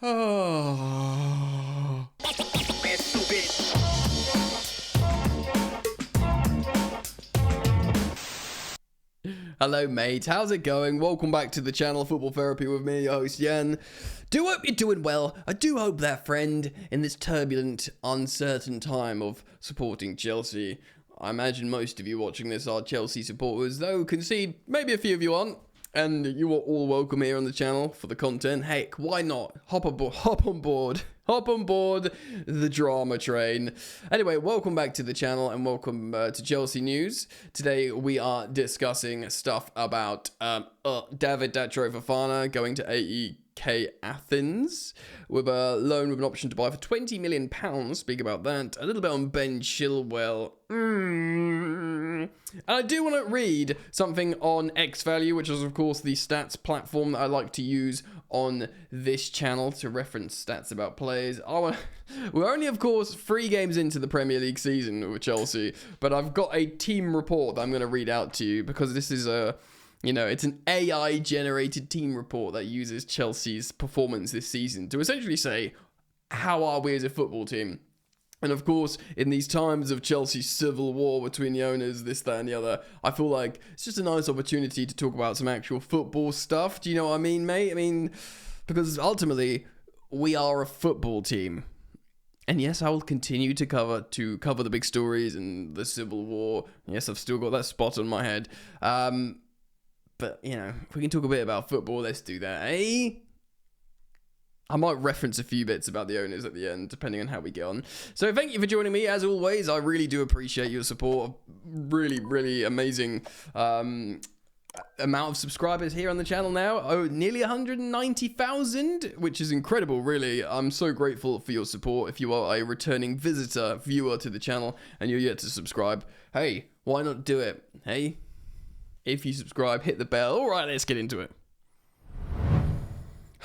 Oh. Hello mate, how's it going? Welcome back to the channel Football Therapy with me, your host Yen. Do hope you're doing well. I do hope that, friend, in this turbulent, uncertain time of supporting Chelsea. I imagine most of you watching this are Chelsea supporters, though concede maybe a few of you aren't. And you are all welcome here on the channel for the content. Heck, why not? Hop on board the drama train. Anyway, welcome back to the channel and welcome to Chelsea News. Today we are discussing stuff about Datro Fofana going to AEK Athens with a loan with an option to buy for £20 million. Speak about that. A little bit on Ben Chilwell. And I do want to read something on X Value, which is of course the stats platform that I like to use on this channel to reference stats about players. We're only of course 3 games into the Premier League season with Chelsea, but I've got a team report that I'm going to read out to you because this is it's an AI generated team report that uses Chelsea's performance this season to essentially say, how are we as a football team? And of course, in these times of Chelsea's civil war between the owners, this, that, and the other, I feel like it's just a nice opportunity to talk about some actual football stuff. Do you know what I mean, mate? I mean, because ultimately, we are a football team. And yes, I will continue to cover the big stories and the civil war. Yes, I've still got that spot on my head. But, if we can talk a bit about football, let's do that, eh? I might reference a few bits about the owners at the end, depending on how we get on. So thank you for joining me. As always, I really do appreciate your support. Really, really amazing amount of subscribers here on the channel now. Nearly 190,000, which is incredible, really. I'm so grateful for your support. If you are a returning visitor, viewer to the channel, and you're yet to subscribe, hey, why not do it? Hey, if you subscribe, hit the bell. All right, let's get into it.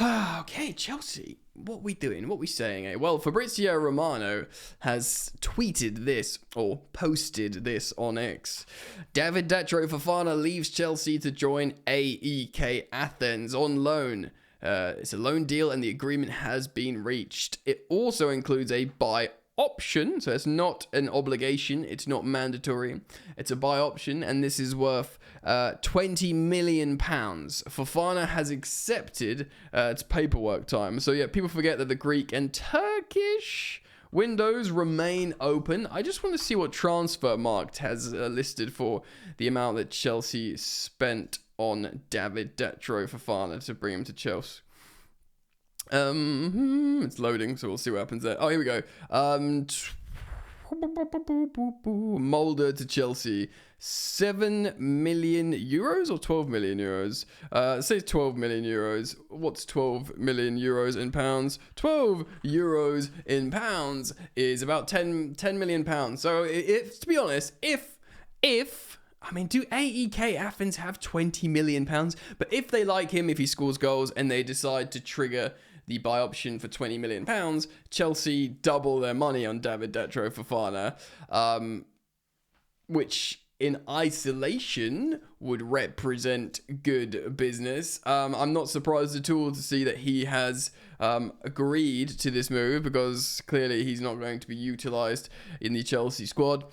Okay, Chelsea, what we doing? What we saying, eh? Well, Fabrizio Romano has tweeted this, or posted this on X. Datro Fofana leaves Chelsea to join AEK Athens on loan. It's a loan deal and the agreement has been reached. It also includes a buy option, so it's not an obligation, it's not mandatory, it's a buy option, and this is worth £20 million. Fofana has accepted. It's paperwork time. So yeah, people forget that the Greek and Turkish windows remain open. I just want to see what Transfermarkt has listed for the amount that Chelsea spent on Datro Fofana to bring him to Chelsea. It's loading, so we'll see what happens there. Oh, here we go. Mulder to Chelsea, €7 million or 12 million euros? It says 12 million euros. What's 12 million euros in pounds? 12 euros in pounds is about 10 million pounds. So if, to be honest, if do AEK Athens have 20 million pounds? But if they like him, if he scores goals and they decide to trigger the buy option for 20 million pounds, Chelsea double their money on Datro Fofana, which in isolation would represent good business. I'm not surprised at all to see that he has agreed to this move, because clearly he's not going to be utilised in the Chelsea squad.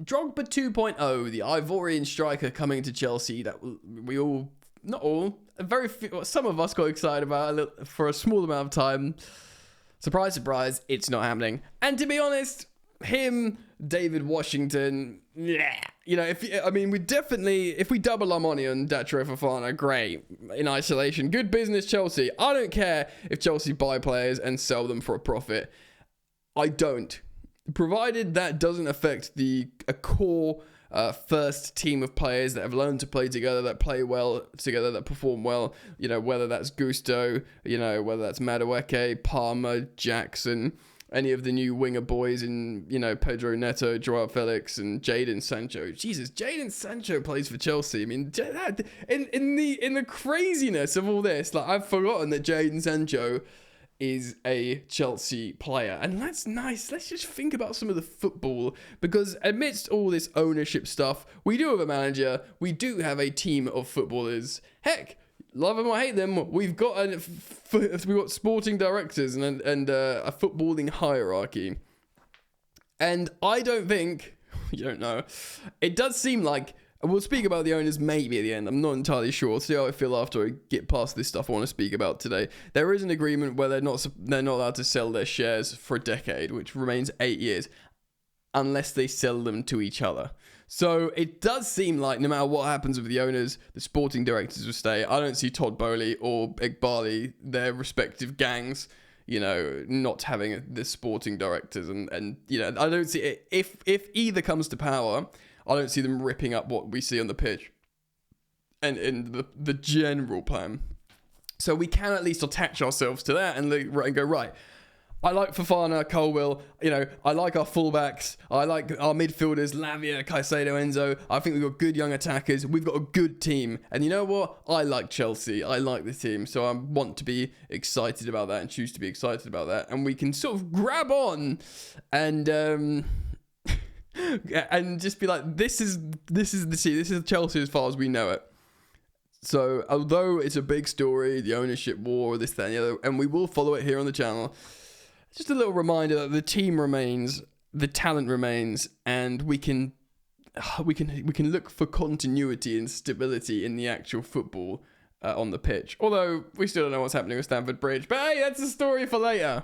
Drogba 2.0, the Ivorian striker coming to Chelsea, that we all, not all, very few, some of us got excited about for a small amount of time. Surprise, surprise, it's not happening. And to be honest, him, David Washington, yeah, if we double our money on Datro Fofana, great. In isolation, good business, Chelsea. I don't care if Chelsea buy players and sell them for a profit. I don't. Provided that doesn't affect a core first team of players that have learned to play together, that play well together, that perform well, whether that's Gusto, whether that's Madueke, Palmer, Jackson, any of the new winger boys in, Pedro Neto, Joao Felix, and Jadon Sancho. Jesus, Jadon Sancho plays for Chelsea. I mean, in the craziness of all this, I've forgotten that Jadon Sancho is a Chelsea player. And that's nice. Let's just think about some of the football, because amidst all this ownership stuff, we do have a manager, we do have a team of footballers. Heck, love them or hate them, we've got sporting directors and a footballing hierarchy. And I don't think, you don't know, it does seem like, we'll speak about the owners maybe at the end. I'm not entirely sure. I'll see how I feel after I get past this stuff I want to speak about today. There is an agreement where they're not allowed to sell their shares for a decade, which remains 8 years, unless they sell them to each other. So it does seem like no matter what happens with the owners, the sporting directors will stay. I don't see Todd Bowley or Igbali, their respective gangs, not having the sporting directors. And I don't see it. If either comes to power, I don't see them ripping up what we see on the pitch and in the general plan. So we can at least attach ourselves to that and go, right, I like Fofana, Chilwell, I like our fullbacks, I like our midfielders, Lavia, Caicedo, Enzo. I think we've got good young attackers, we've got a good team. And you know what? I like Chelsea, I like the team, so I want to be excited about that and choose to be excited about that. And we can sort of grab on and and just be like, this is the team, this is Chelsea as far as we know it. So although it's a big story, the ownership war, this, that, and the other, and we will follow it here on the channel, just a little reminder that the team remains, the talent remains, and we can look for continuity and stability in the actual football on the pitch. Although we still don't know what's happening with Stamford Bridge, but hey, that's a story for later.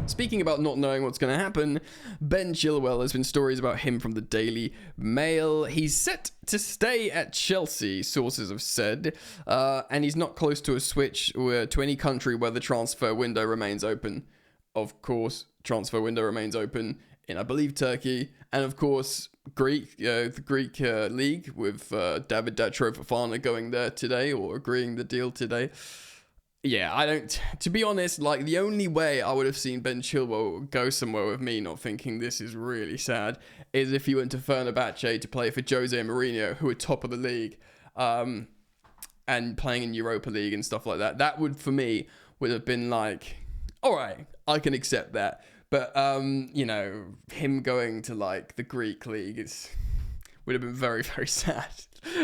Speaking about not knowing what's going to happen, Ben Chilwell, there's been stories about him from the Daily Mail. He's set to stay at Chelsea, sources have said, and he's not close to a switch to any country where the transfer window remains open. Of course, transfer window remains open in, I believe, Turkey, and of course, the Greek league with David Datro Fofana going there today, or agreeing the deal today. Yeah, to be honest, like, the only way I would have seen Ben Chilwell go somewhere with me not thinking this is really sad is if he went to Fenerbahce to play for Jose Mourinho, who are top of the league, and playing in Europa League and stuff like that. That would, for me, would have been like, all right, I can accept that. But, him going to, like, the Greek league would have been very, very sad.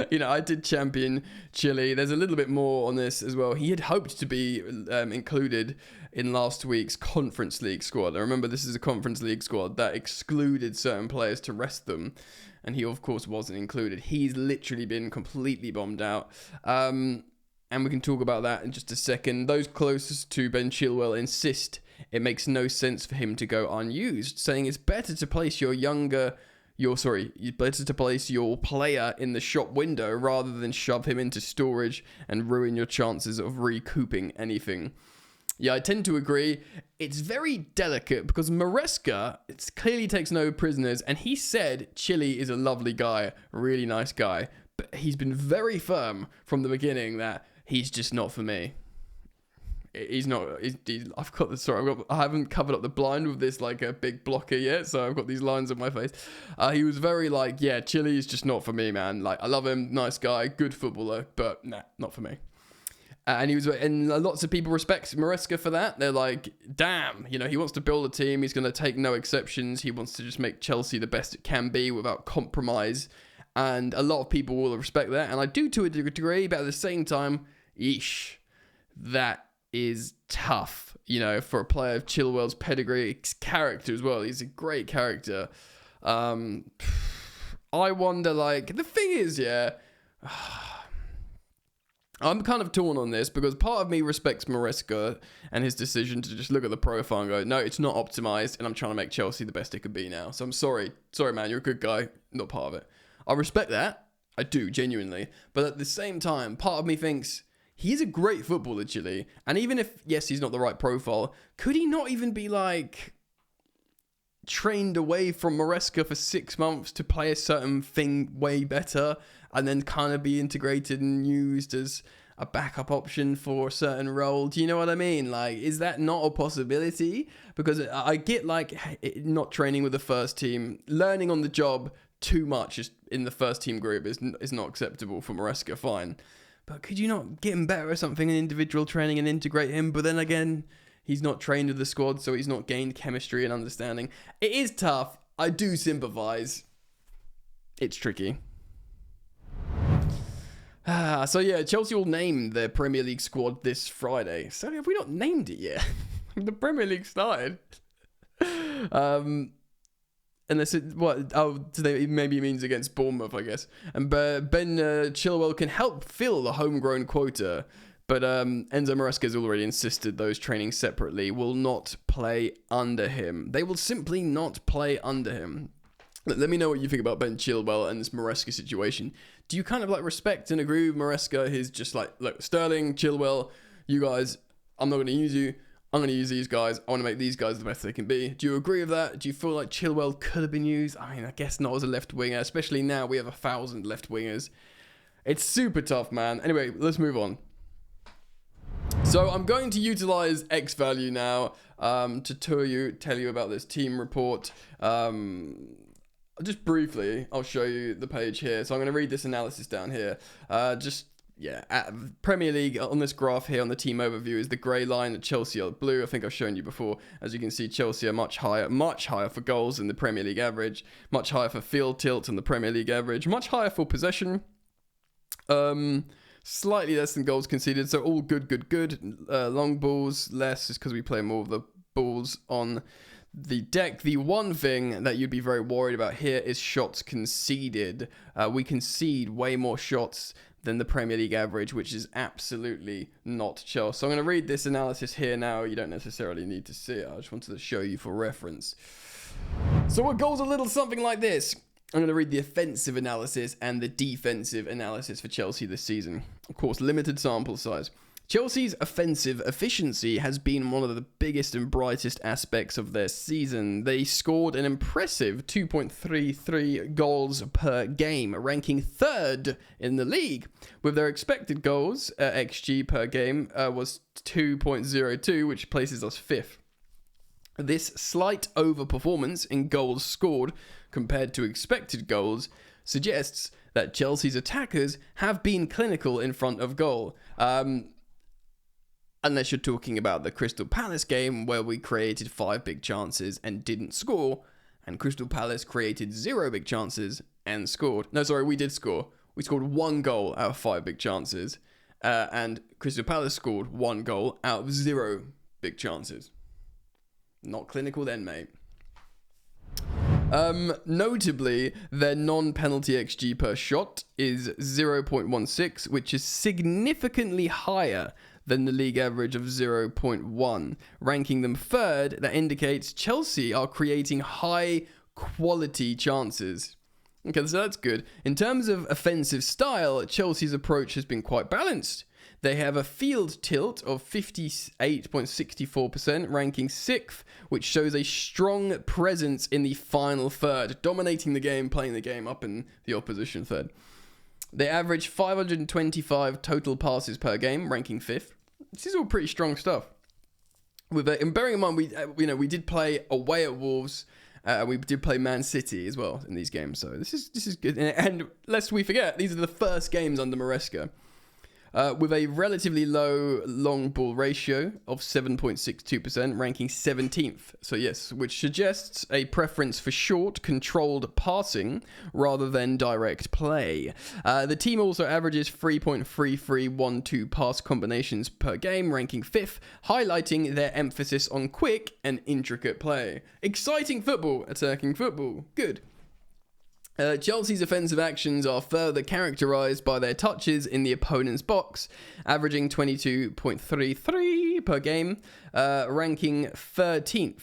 I did champion Chile. There's a little bit more on this as well. He had hoped to be included in last week's Conference League squad. I remember this is a Conference League squad that excluded certain players to rest them, and he, of course, wasn't included. He's literally been completely bombed out. And we can talk about that in just a second. Those closest to Ben Chilwell insist it makes no sense for him to go unused, saying it's better to place better to place your player in the shop window rather than shove him into storage and ruin your chances of recouping anything. Yeah, I tend to agree. It's very delicate because Maresca clearly takes no prisoners, and he said Chile is a lovely guy, a really nice guy, but he's been very firm from the beginning that he's just not for me. He's not. I haven't covered up the blind with this like a big blocker yet, so I've got these lines on my face. He was very like, yeah, Chile is just not for me, man. Like, I love him, nice guy, good footballer, but nah, not for me. And lots of people respect Maresca for that. They're like, damn, he wants to build a team. He's going to take no exceptions. He wants to just make Chelsea the best it can be without compromise. And a lot of people will respect that, and I do to a degree. But at the same time, that is tough, for a player of Chilwell's pedigree, character as well. He's a great character. I wonder, the thing is, I'm kind of torn on this because part of me respects Maresca and his decision to just look at the profile and go, no, it's not optimized, and I'm trying to make Chelsea the best it could be now. So I'm sorry, man, you're a good guy, not part of it. I respect that. I do, genuinely. But at the same time, part of me thinks, he's a great footballer, Chile. And even if, yes, he's not the right profile, could he not even be, trained away from Maresca for 6 months to play a certain thing way better and then kind of be integrated and used as a backup option for a certain role? Do you know what I mean? Is that not a possibility? Because I get, not training with the first team, learning on the job too much in the first team group is not acceptable for Maresca, fine. But could you not get him better or something in individual training and integrate him? But then again, he's not trained with the squad, so he's not gained chemistry and understanding. It is tough. I do sympathise. It's tricky. So yeah, Chelsea will name their Premier League squad this Friday. So have we not named it yet? The Premier League started. Unless it, today maybe it means against Bournemouth, I guess. And Ben Chilwell can help fill the homegrown quota. But Enzo Maresca has already insisted those training separately will not play under him. They will simply not play under him. Let me know what you think about Ben Chilwell and this Maresca situation. Do you kind of like respect and agree with Maresca? He's just like, look, Sterling, Chilwell, you guys, I'm not going to use you. I'm going to use these guys. I want to make these guys the best they can be. Do you agree with that? Do you feel like Chilwell could have been used? I mean, I guess not as a left winger, especially now we have 1,000 left wingers. It's super tough, man. Anyway, let's move on. So I'm going to utilize X value now to tell you about this team report. Just briefly, I'll show you the page here. So I'm going to read this analysis down here. At Premier League on this graph here on the team overview is the grey line, Chelsea are blue. I think I've shown you before. As you can see, Chelsea are much higher for goals than the Premier League average, much higher for field tilt than the Premier League average, much higher for possession. Slightly less than goals conceded, so all good. Long balls less is because we play more of the balls on the deck. The one thing that you'd be very worried about here is shots conceded. We concede way more shots than the Premier League average, which is absolutely not Chelsea. So I'm going to read this analysis here now. You don't necessarily need to see it. I just wanted to show you for reference. So it goes a little something like this. I'm going to read the offensive analysis and the defensive analysis for Chelsea this season. Of course, limited sample size. Chelsea's offensive efficiency has been one of the biggest and brightest aspects of their season. They scored an impressive 2.33 goals per game, ranking third in the league. With their expected goals, XG per game was 2.02, which places us fifth. This slight overperformance in goals scored compared to expected goals suggests that Chelsea's attackers have been clinical in front of goal. Unless you're talking about the Crystal Palace game where we created 5 big chances and didn't score, and Crystal Palace created 0 big chances and scored. No, sorry, we did score. We scored 1 goal out of 5 big chances, and Crystal Palace scored 1 goal out of 0 big chances. Not clinical then, mate. Notably, their non-penalty XG per shot is 0.16, which is significantly higher than the league average of 0.1, ranking them third. That indicates Chelsea are creating high quality chances. Okay, so that's good. In terms of offensive style, Chelsea's approach has been quite balanced. They have a field tilt of 58.64%, ranking 6th, which shows a strong presence in the final third, dominating the game, playing the game up in the opposition third. They average 525 total passes per game, ranking 5th. This is all pretty strong stuff. And bearing in mind, we did play away at Wolves. We did play Man City as well in these games, so this is good. And lest we forget, these are the first games under Maresca. With a relatively low long ball ratio of 7.62%, ranking 17th. So yes, which suggests a preference for short, controlled passing rather than direct play. The team also averages 3.3312 pass combinations per game, ranking 5th, highlighting their emphasis on quick and intricate play. Exciting football, attacking football. Good. Chelsea's offensive actions are further characterised by their touches in the opponent's box, averaging 22.33 per game, ranking 13th.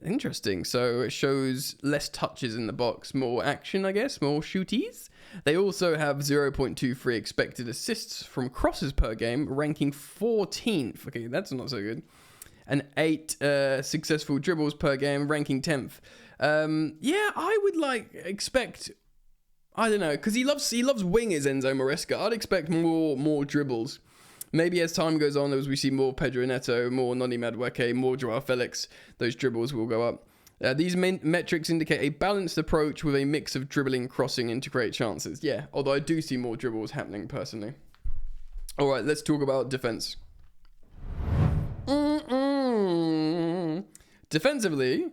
Interesting. So it shows less touches in the box, more action, I guess, more shooties. They also have 0.23 expected assists from crosses per game, ranking 14th. Okay, that's not so good. And 8 successful dribbles per game, ranking 10th. I would expect, I don't know, because he loves wingers, Enzo Maresca. I'd expect more dribbles. Maybe as time goes on, as we see more Pedro Neto, more Noni Madueke, more Joao Felix, those dribbles will go up. These metrics indicate a balanced approach with a mix of dribbling, crossing, and to create chances. Yeah, although I do see more dribbles happening personally. All right, let's talk about defense. Defensively,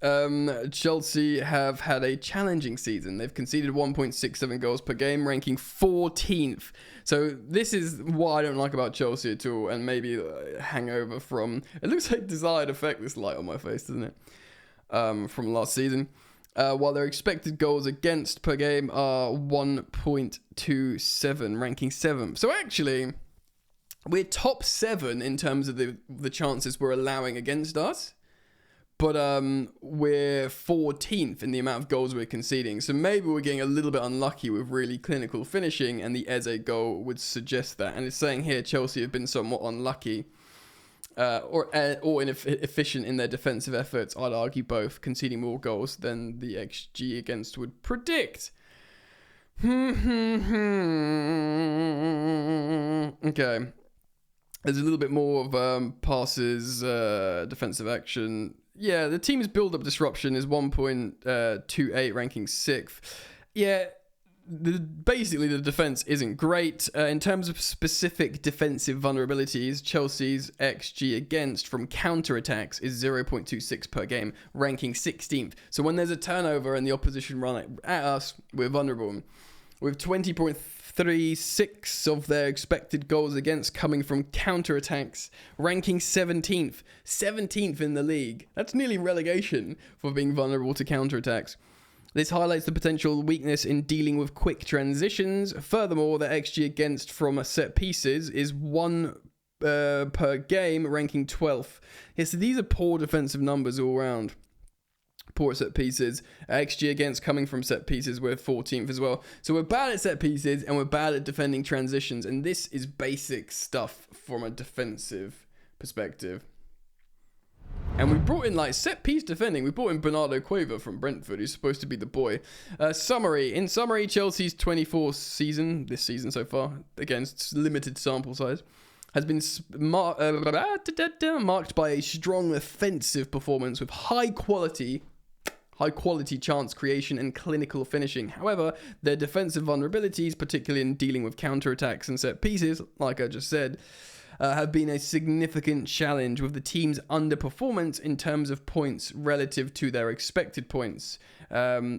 Chelsea have had a challenging season. They've conceded 1.67 goals per game, ranking 14th. So this is what I don't like about Chelsea at all, and maybe a hangover from... It looks like desired effect, this light on my face, doesn't it? From last season. While their expected goals against per game are 1.27, ranking 7th. So actually, we're top 7 in terms of the chances we're allowing against us. But we're 14th in the amount of goals we're conceding. So maybe we're getting a little bit unlucky with really clinical finishing, and the Eze goal would suggest that. And it's saying here Chelsea have been somewhat unlucky or inefficient in their defensive efforts. I'd argue both, conceding more goals than the XG against would predict. Okay. There's a little bit more of passes, defensive action. Yeah, the team's build-up disruption is 1.28, ranking 6th. Yeah, basically the defense isn't great. In terms of specific defensive vulnerabilities, Chelsea's XG against from counter-attacks is 0.26 per game, ranking 16th. So when there's a turnover and the opposition run at us, we're vulnerable. With 20.36 of their expected goals against coming from counter-attacks, ranking 17th. 17th in the league. That's nearly relegation for being vulnerable to counter-attacks. This highlights the potential weakness in dealing with quick transitions. Furthermore, the XG against from set pieces is 1 per game, ranking 12th. Yeah, so these are poor defensive numbers all around. Poor set pieces. XG against coming from set pieces, we're 14th as well. So we're bad at set pieces and we're bad at defending transitions. And this is basic stuff from a defensive perspective. And we brought in like set piece defending. We brought in Bernardo Cueva from Brentford, who's supposed to be the boy. Summary. In summary, Chelsea's 24th season, this season so far, again, it's limited sample size, has been marked by a strong offensive performance with high quality chance creation and clinical finishing. However, their defensive vulnerabilities, particularly in dealing with counterattacks and set pieces, like I just said, have been a significant challenge, with the team's underperformance in terms of points relative to their expected points.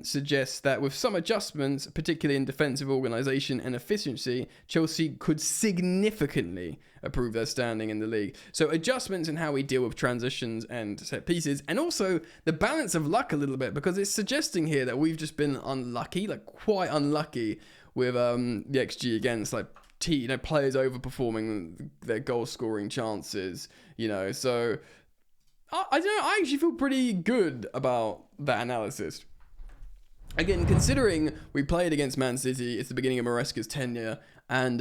Suggests that with some adjustments, particularly in defensive organisation and efficiency, Chelsea could significantly improve their standing in the league. So adjustments in how we deal with transitions and set pieces, and also the balance of luck a little bit, because it's suggesting here that we've just been unlucky, like quite unlucky with the XG against, like players overperforming their goal scoring chances, so I don't know, I actually feel pretty good about that analysis. Again, considering we played against Man City, it's the beginning of Maresca's tenure, and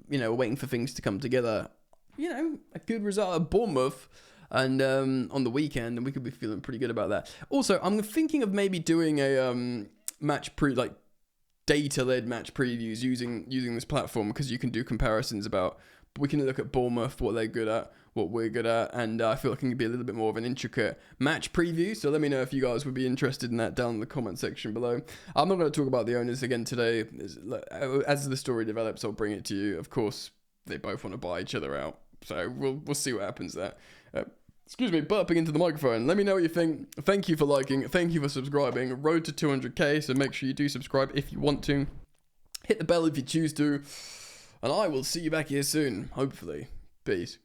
we're waiting for things to come together. A good result at Bournemouth and on the weekend, and we could be feeling pretty good about that. Also, I'm thinking of maybe doing a data-led match previews using this platform, because you can do comparisons we can look at Bournemouth, what they're good at, what we're good at, and I feel like it can be a little bit more of an intricate match preview. So let me know if you guys would be interested in that down in the comment section below. I'm not going to talk about the owners again today. As the story develops, I'll bring it to you. Of course, they both want to buy each other out, so we'll see what happens there. Excuse me, burping into the microphone. Let me know what you think. Thank you for liking. Thank you for subscribing. Road to 200k, so make sure you do subscribe if you want to. Hit the bell if you choose to. And I will see you back here soon, hopefully. Peace.